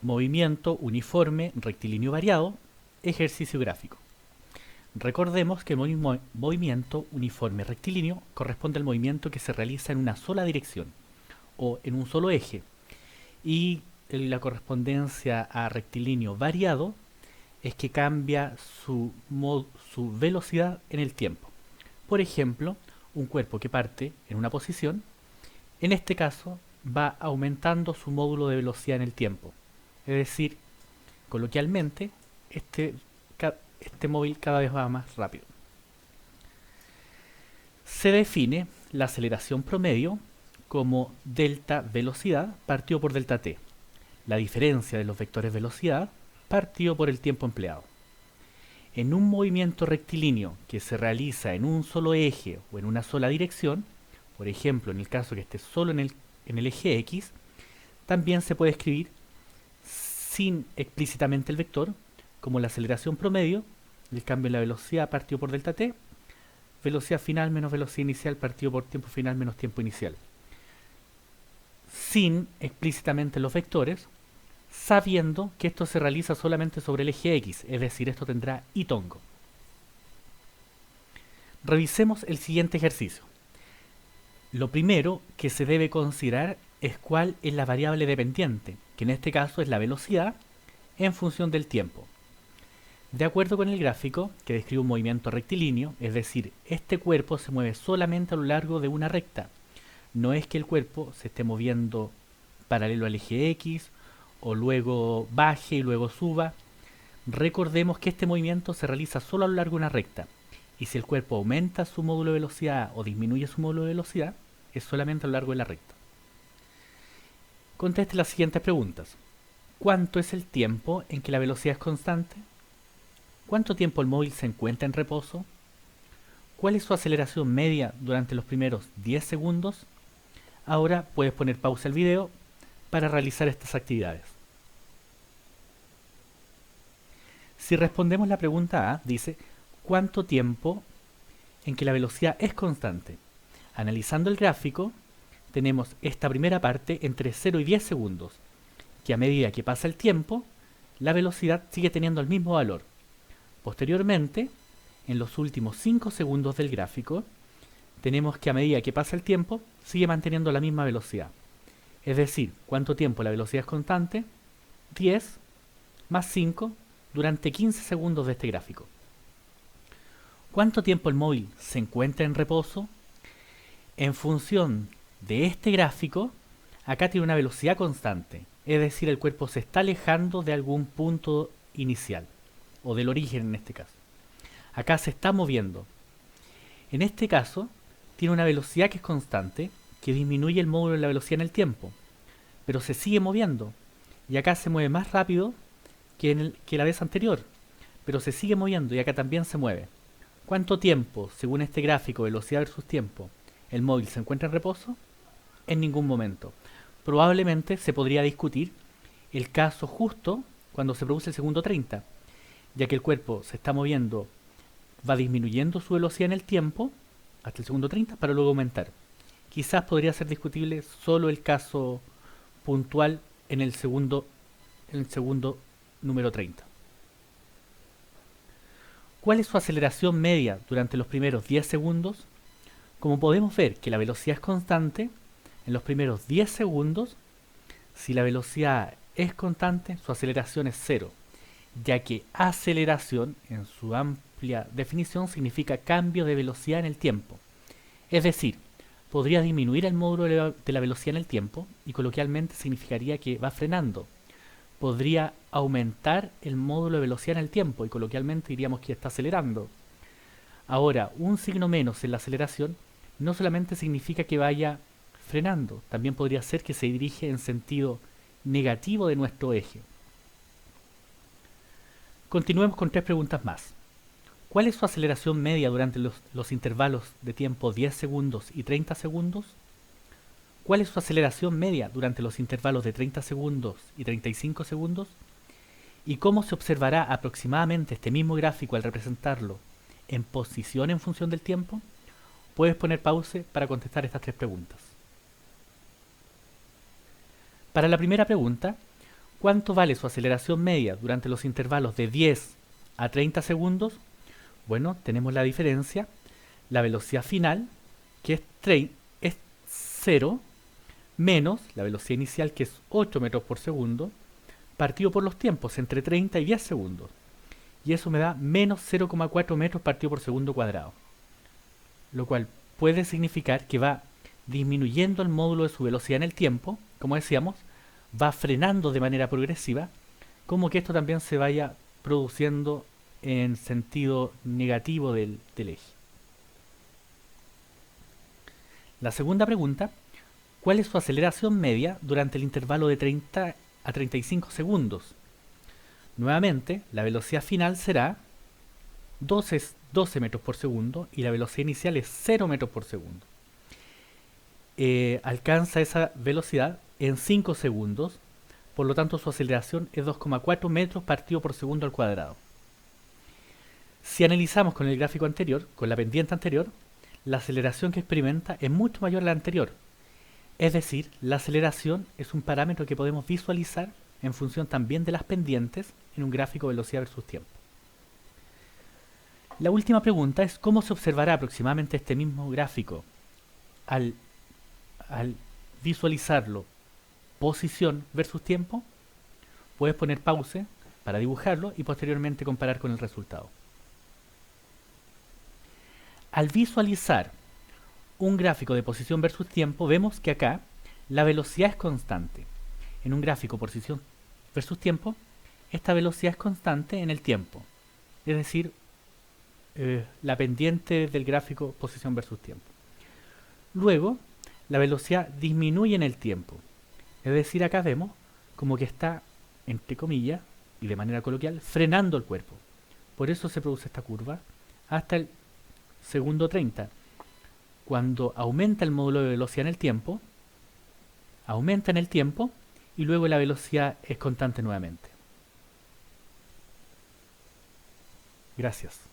movimiento uniforme rectilíneo variado, ejercicio gráfico. Recordemos que el movimiento uniforme rectilíneo corresponde al movimiento que se realiza en una sola dirección o en un solo eje, y la correspondencia a rectilíneo variado es que cambia su velocidad en el tiempo. Por ejemplo, un cuerpo que parte en una posición, en este caso va aumentando su módulo de velocidad en el tiempo. Es decir, coloquialmente, este móvil cada vez va más rápido. Se define la aceleración promedio como delta velocidad partido por delta t, la diferencia de los vectores velocidad partido por el tiempo empleado. En un movimiento rectilíneo que se realiza en un solo eje o en una sola dirección, por ejemplo en el caso que esté solo en el eje X, también se puede escribir sin explícitamente el vector como la aceleración promedio, el cambio en la velocidad partido por delta t, velocidad final menos velocidad inicial partido por tiempo final menos tiempo inicial. Sin explícitamente los vectores, sabiendo que esto se realiza solamente sobre el eje X, es decir, esto tendrá y tongo. Revisemos el siguiente ejercicio. Lo primero que se debe considerar es cuál es la variable dependiente, que en este caso es la velocidad en función del tiempo. De acuerdo con el gráfico, que describe un movimiento rectilíneo, es decir, este cuerpo se mueve solamente a lo largo de una recta. No es que el cuerpo se esté moviendo paralelo al eje X, o luego baje y luego suba. Recordemos que este movimiento se realiza solo a lo largo de una recta, y si el cuerpo aumenta su módulo de velocidad o disminuye su módulo de velocidad, es solamente a lo largo de la recta. Conteste las siguientes preguntas. ¿Cuánto es el tiempo en que la velocidad es constante? ¿Cuánto tiempo el móvil se encuentra en reposo? ¿Cuál es su aceleración media durante los primeros 10 segundos? Ahora puedes poner pausa al video para realizar estas actividades. Si respondemos la pregunta A, dice ¿cuánto tiempo en que la velocidad es constante? Analizando el gráfico, tenemos esta primera parte entre 0 y 10 segundos, que a medida que pasa el tiempo, la velocidad sigue teniendo el mismo valor. Posteriormente, en los últimos 5 segundos del gráfico, tenemos que a medida que pasa el tiempo, sigue manteniendo la misma velocidad. Es decir, ¿cuánto tiempo la velocidad es constante? 10 más 5 durante 15 segundos de este gráfico. ¿Cuánto tiempo el móvil se encuentra en reposo? En función de este gráfico, acá tiene una velocidad constante, es decir, el cuerpo se está alejando de algún punto inicial, o del origen en este caso. Acá se está moviendo. En este caso, tiene una velocidad que es constante, que disminuye el módulo de la velocidad en el tiempo, pero se sigue moviendo, y acá se mueve más rápido que la vez anterior, pero se sigue moviendo y acá también se mueve. ¿Cuánto tiempo, según este gráfico, velocidad versus tiempo, el móvil se encuentra en reposo? En ningún momento. Probablemente se podría discutir el caso justo cuando se produce el segundo 30, ya que el cuerpo se está moviendo, va disminuyendo su velocidad en el tiempo hasta el segundo 30 para luego aumentar. Quizás podría ser discutible solo el caso puntual en el segundo número 30. ¿Cuál es su aceleración media durante los primeros 10 segundos? Como podemos ver que la velocidad es constante, en los primeros 10 segundos, si la velocidad es constante, su aceleración es 0, ya que aceleración, en su amplia definición, significa cambio de velocidad en el tiempo. Es decir, podría disminuir el módulo de la velocidad en el tiempo y coloquialmente significaría que va frenando. Podría aumentar el módulo de velocidad en el tiempo y coloquialmente diríamos que está acelerando. Ahora, un signo menos en la aceleración no solamente significa que vaya frenando, también podría ser que se dirige en sentido negativo de nuestro eje. Continuemos con 3 preguntas más. ¿Cuál es su aceleración media durante los intervalos de tiempo 10 segundos y 30 segundos? ¿Cuál es su aceleración media durante los intervalos de 30 segundos y 35 segundos? ¿Y cómo se observará aproximadamente este mismo gráfico al representarlo en posición en función del tiempo? Puedes poner pause para contestar estas 3 preguntas. Para la primera pregunta, ¿Cuánto vale su aceleración media durante los intervalos de 10 a 30 segundos? Bueno, tenemos la diferencia, la velocidad final, que es 0, menos la velocidad inicial, que es 8 metros por segundo, partido por los tiempos, entre 30 y 10 segundos. Y eso me da menos 0,4 metros partido por segundo cuadrado. Lo cual puede significar que va disminuyendo el módulo de su velocidad en el tiempo, como decíamos, va frenando de manera progresiva, como que esto también se vaya produciendo en sentido negativo del eje. La segunda pregunta, ¿cuál es su aceleración media durante el intervalo de 30 a 35 segundos? Nuevamente, la velocidad final será 12 metros por segundo y la velocidad inicial es 0 metros por segundo. Alcanza esa velocidad en 5 segundos, por lo tanto su aceleración es 2,4 metros partido por segundo al cuadrado. Si analizamos con el gráfico anterior, con la pendiente anterior, la aceleración que experimenta es mucho mayor a la anterior. Es decir, la aceleración es un parámetro que podemos visualizar en función también de las pendientes en un gráfico velocidad versus tiempo. La última pregunta es cómo se observará aproximadamente este mismo gráfico al visualizarlo posición versus tiempo. Puedes poner pause para dibujarlo y posteriormente comparar con el resultado. Al visualizar un gráfico de posición versus tiempo, vemos que acá la velocidad es constante. En un gráfico posición versus tiempo, esta velocidad es constante en el tiempo. Es decir, la pendiente del gráfico posición versus tiempo. Luego, la velocidad disminuye en el tiempo. Es decir, acá vemos como que está, entre comillas, y de manera coloquial, frenando el cuerpo. Por eso se produce esta curva hasta el segundo 30. Cuando aumenta el módulo de velocidad en el tiempo, aumenta en el tiempo y luego la velocidad es constante nuevamente. Gracias.